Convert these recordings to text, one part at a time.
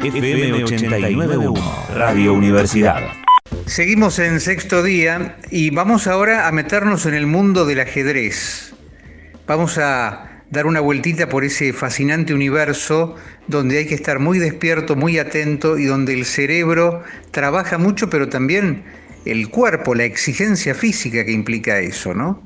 FM 89.1, Radio Universidad. Seguimos en Sexto Día y vamos ahora a meternos en el mundo del ajedrez. Vamos a dar una vueltita por ese fascinante universo donde hay que estar muy despierto, muy atento y donde el cerebro trabaja mucho, pero también el cuerpo, la exigencia física que implica eso, ¿no?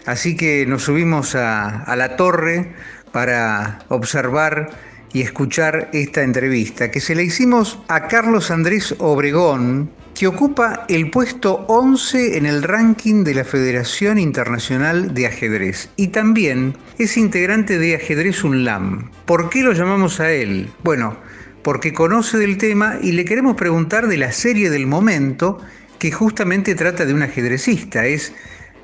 Así que nos subimos a la torre para observar y escuchar esta entrevista que se la hicimos a Carlos Andrés Obregón, que ocupa el puesto 11 en el ranking de la Federación Internacional de Ajedrez y también es integrante de Ajedrez UNLAM. ¿Por qué lo llamamos a él? Bueno, porque conoce del tema y le queremos preguntar de la serie del momento que justamente trata de un ajedrecista, es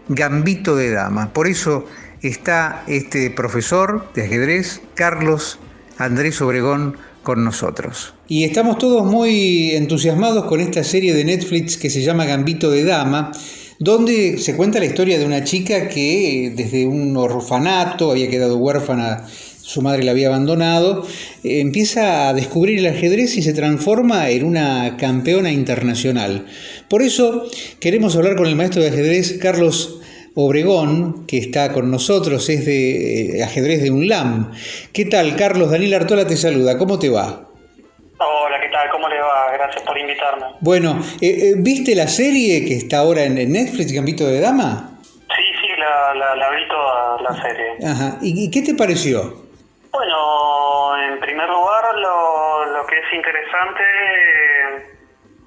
Gambito de Dama. Por eso está este profesor de ajedrez, Carlos Andrés Obregón, con nosotros. Y estamos todos muy entusiasmados con esta serie de Netflix que se llama Gambito de Dama, donde se cuenta la historia de una chica que desde un orfanato había quedado huérfana, su madre la había abandonado, empieza a descubrir el ajedrez y se transforma en una campeona internacional. Por eso queremos hablar con el maestro de ajedrez, Carlos Obregón, que está con nosotros, es de ajedrez de UNLAM. ¿Qué tal, Carlos? Daniel Artola te saluda, ¿cómo te va? Hola, ¿qué tal? ¿Cómo le va? Gracias por invitarme. Bueno, ¿viste la serie que está ahora en Netflix, Gambito de Dama? Sí, la vi toda la serie. Ajá, ¿y qué te pareció? Bueno, en primer lugar, lo que es interesante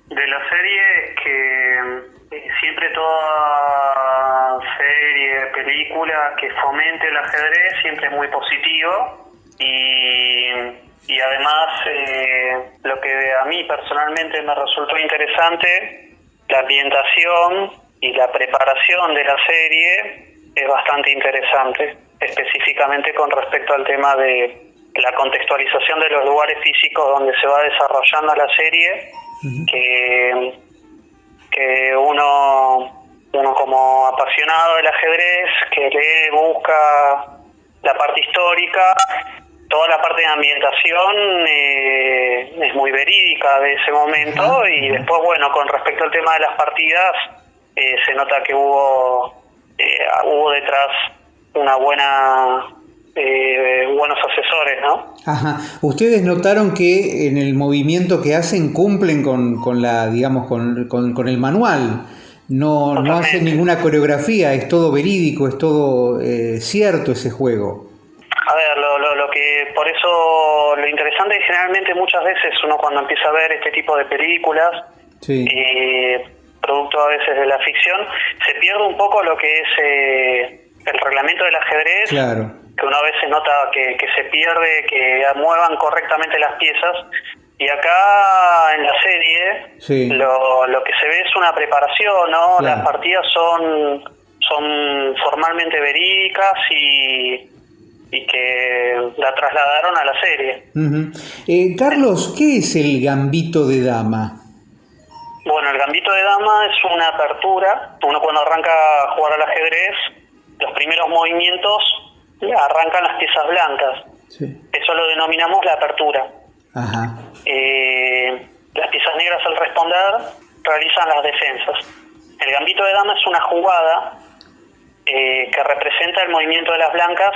de la serie es que siempre toda serie, película que fomente el ajedrez siempre es muy positivo y además lo que a mí personalmente me resultó interesante, la ambientación y la preparación de la serie es bastante interesante, específicamente con respecto al tema de la contextualización de los lugares físicos donde se va desarrollando la serie, que uno como apasionado del ajedrez, que lee, busca la parte histórica, toda la parte de ambientación es muy verídica de ese momento, y después, bueno, con respecto al tema de las partidas, se nota que hubo detrás una buenos asesores, ¿no? Ajá. ¿Ustedes notaron que en el movimiento que hacen cumplen con la, digamos, con el manual? No hacen ninguna coreografía, es todo verídico, es todo cierto ese juego. A ver, lo que por eso lo interesante es generalmente muchas veces uno cuando empieza a ver este tipo de películas, sí, producto a veces de la ficción, se pierde un poco lo que es el reglamento del ajedrez. Claro. Que uno a veces nota que se pierde, que muevan correctamente las piezas, y acá en la serie sí, lo que se ve es una preparación, ¿no? Claro. Las partidas son formalmente verídicas y que la trasladaron a la serie. Uh-huh. Carlos, ¿qué es el Gambito de Dama? Bueno, el Gambito de Dama es una apertura. Uno cuando arranca a jugar al ajedrez, los primeros movimientos arrancan las piezas blancas. Sí. Eso lo denominamos la apertura. Ajá. Las piezas negras al responder realizan las defensas. El Gambito de Dama es una jugada que representa el movimiento de las blancas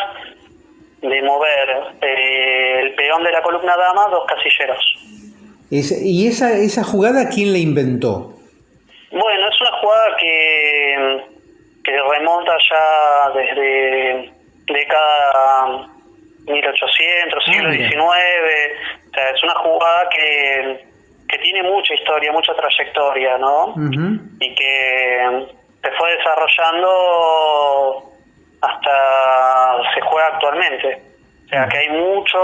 de mover el peón de la columna dama 2 casilleros. ¿Y esa jugada quién la inventó? Bueno, es una jugada que remonta ya desde década 1800, siglo XIX. O sea, es una jugada que tiene mucha historia, mucha trayectoria, ¿no? Uh-huh. Y que se fue desarrollando hasta se juega actualmente. O sea, que hay mucha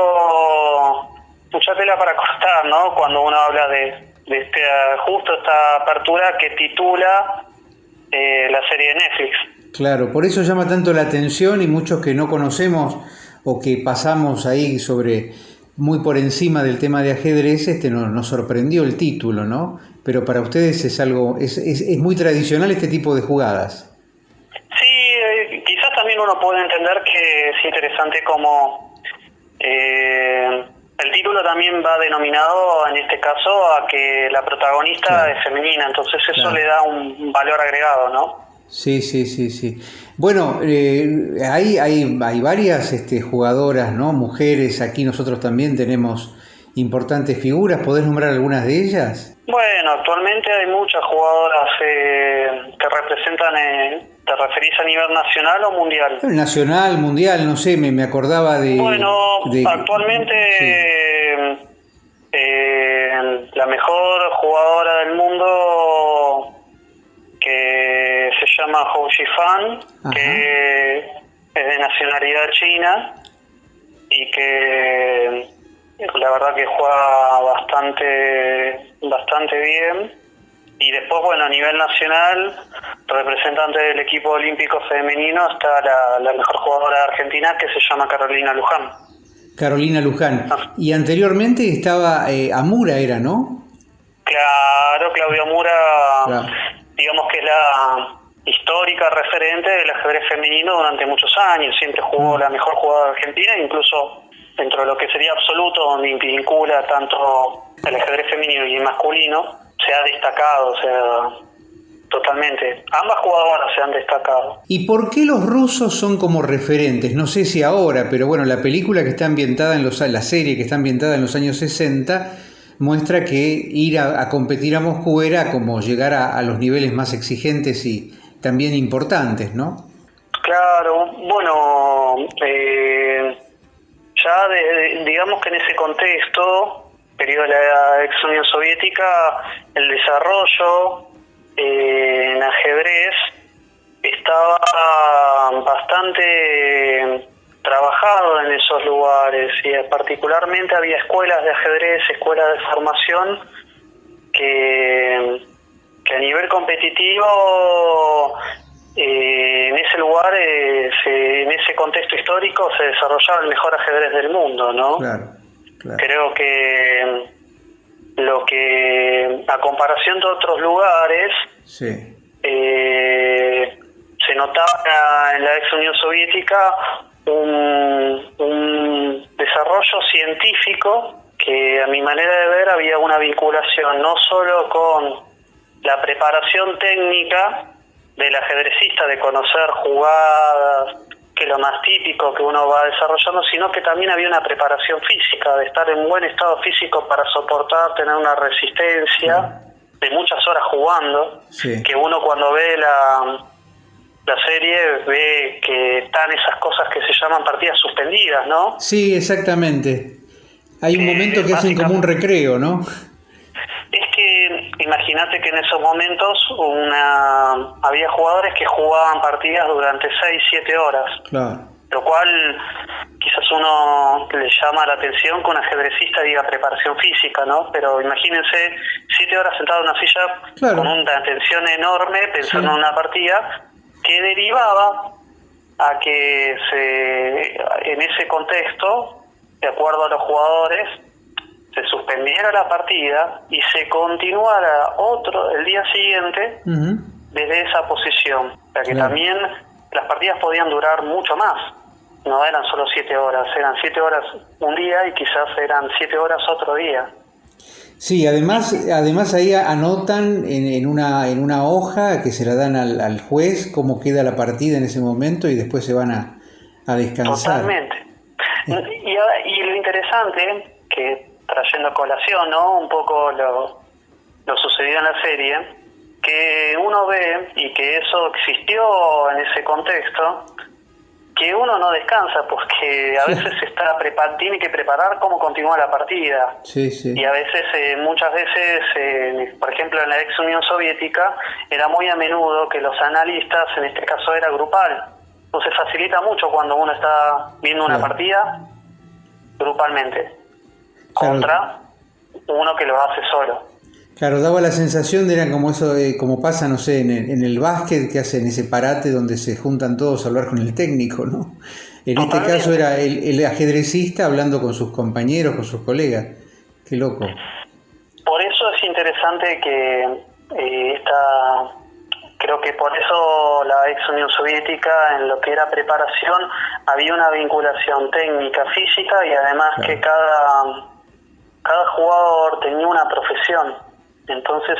tela para cortar, ¿no? Cuando uno habla de justo esta apertura que titula la serie de Netflix. Claro, por eso llama tanto la atención, y muchos que no conocemos o que pasamos ahí muy por encima del tema de ajedrez, nos sorprendió el título, ¿no? Pero para ustedes es muy tradicional este tipo de jugadas. Sí, quizás también uno puede entender que es interesante como El título también va denominado, en este caso, a que la protagonista es femenina, entonces eso le da un valor agregado, ¿no? Sí. Bueno, hay varias jugadoras, ¿no? Mujeres, aquí nosotros también tenemos importantes figuras. ¿Podés nombrar algunas de ellas? Bueno, actualmente hay muchas jugadoras que representan, ¿te referís a nivel nacional o mundial? Nacional, mundial, no sé, me acordaba de... Bueno, actualmente la mejor jugadora del mundo, que se llama Hou Yifan, que es de nacionalidad china y que la verdad que juega bastante bien. Y después, bueno, a nivel nacional, representante del equipo olímpico femenino, está la mejor jugadora de Argentina, que se llama Carolina Luján. Carolina Luján. Y anteriormente estaba Amura, era, ¿no? Claro, Claudia Amura, digamos que es la histórica referente del ajedrez femenino durante muchos años. Siempre jugó la mejor jugadora de Argentina, incluso dentro de lo que sería absoluto, donde vincula tanto el ajedrez femenino y el masculino, se ha destacado, o sea, totalmente. Ambas jugadoras se han destacado. ¿Y por qué los rusos son como referentes? No sé si ahora, pero bueno, la película que está ambientada la serie que está ambientada en los años 60 muestra que ir a competir a Moscú era como llegar a los niveles más exigentes y también importantes, ¿no? Claro, bueno, ya digamos que en ese contexto, periodo de la ex Unión Soviética, el desarrollo en ajedrez estaba bastante trabajado en esos lugares, y particularmente había escuelas de ajedrez, escuelas de formación que a nivel competitivo en ese lugar, en ese contexto histórico, se desarrollaba el mejor ajedrez del mundo, ¿no? Claro. Creo que a comparación de otros lugares, se notaba en la ex Unión Soviética un desarrollo científico que, a mi manera de ver, había una vinculación no solo con la preparación técnica del ajedrecista, de conocer jugadas, que es lo más típico que uno va desarrollando, sino que también había una preparación física, de estar en buen estado físico para soportar, tener una resistencia de muchas horas jugando, que uno cuando ve la serie ve que están esas cosas que se llaman partidas suspendidas, ¿no? Sí, exactamente. Hay un momento que hacen como un recreo, ¿no? Es que imagínate que en esos momentos había jugadores que jugaban partidas durante 6-7 horas. Claro. Lo cual quizás uno le llama la atención que un ajedrecista diga preparación física, ¿no? Pero imagínense 7 horas sentado en una silla, con una atención enorme, pensando en una partida, que derivaba a que en ese contexto, de acuerdo a los jugadores, se suspendiera la partida y se continuara el día siguiente desde esa posición. O sea que también las partidas podían durar mucho más. No eran solo 7 horas, eran 7 horas un día y quizás eran 7 horas otro día. Sí, además ahí anotan en una hoja que se la dan al juez cómo queda la partida en ese momento y después se van a descansar. Totalmente. Y lo interesante, que trayendo a colación, ¿no?, un poco lo sucedido en la serie, que uno ve, y que eso existió en ese contexto, que uno no descansa porque a veces tiene que preparar cómo continúa la partida. Y a veces, muchas veces, por ejemplo en la ex Unión Soviética, era muy a menudo que los analistas, en este caso era grupal, entonces facilita mucho cuando uno está viendo una partida grupalmente, contra uno que lo hace solo. Claro, daba la sensación de, era como eso, como pasa, no sé, en el básquet, que hacen ese parate donde se juntan todos a hablar con el técnico, ¿no? En este caso era el ajedrecista hablando con sus compañeros, con sus colegas. Qué loco. Por eso es interesante que creo que por eso la ex Unión Soviética, en lo que era preparación, había una vinculación técnica, física, y además que cada jugador tenía una profesión. Entonces,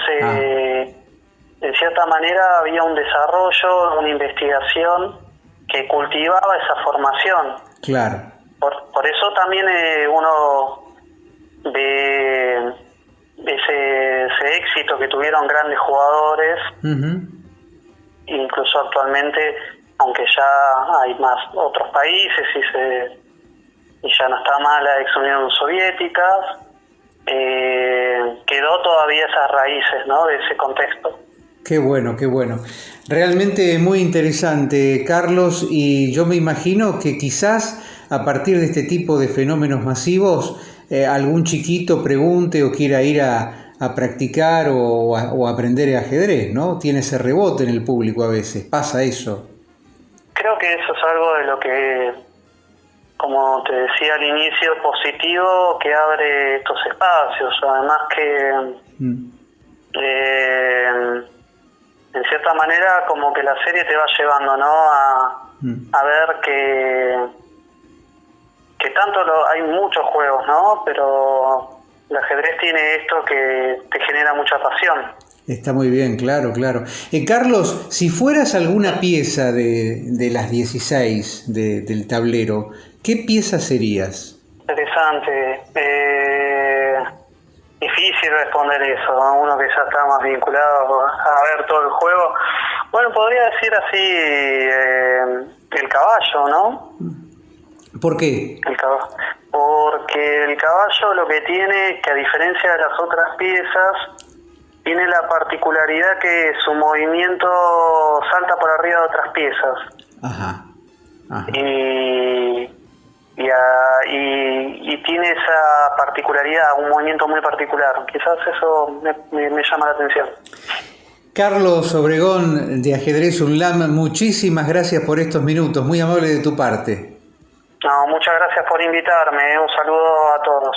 en cierta manera, había un desarrollo, una investigación que cultivaba esa formación. Claro. Por eso también uno ve ese éxito que tuvieron grandes jugadores. Incluso actualmente, aunque ya hay más otros países y ya no está más la ex Unión Soviética, quedó todavía esas raíces, ¿no?, de ese contexto. Qué bueno, qué bueno. Realmente muy interesante, Carlos, y yo me imagino que quizás a partir de este tipo de fenómenos masivos, algún chiquito pregunte o quiera ir a practicar o aprender ajedrez, ¿no? Tiene ese rebote en el público a veces, pasa eso. Creo que eso es algo de lo que, como te decía al inicio, positivo, que abre estos espacios. Además que, en cierta manera, como que la serie te va llevando, ¿no?, a ver que tanto hay muchos juegos, ¿no?, pero el ajedrez tiene esto que te genera mucha pasión. Está muy bien, claro, claro. Carlos, si fueras alguna pieza de las 16 del tablero, ¿qué pieza serías? Interesante. Difícil responder eso, ¿no? Uno que ya está más vinculado a ver todo el juego. Bueno, podría decir así, el caballo, ¿no? ¿Por qué? Porque el caballo lo que tiene, que a diferencia de las otras piezas, tiene la particularidad que su movimiento salta por arriba de otras piezas. Ajá. Y tiene esa particularidad, un movimiento muy particular. Quizás eso me llama la atención. Carlos Obregón, de Ajedrez UNLAM, muchísimas gracias por estos minutos, muy amable de tu parte. No, muchas gracias por invitarme, un saludo a todos.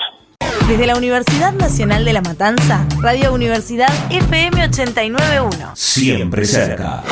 Desde la Universidad Nacional de La Matanza, Radio Universidad FM 89.1. Siempre cerca.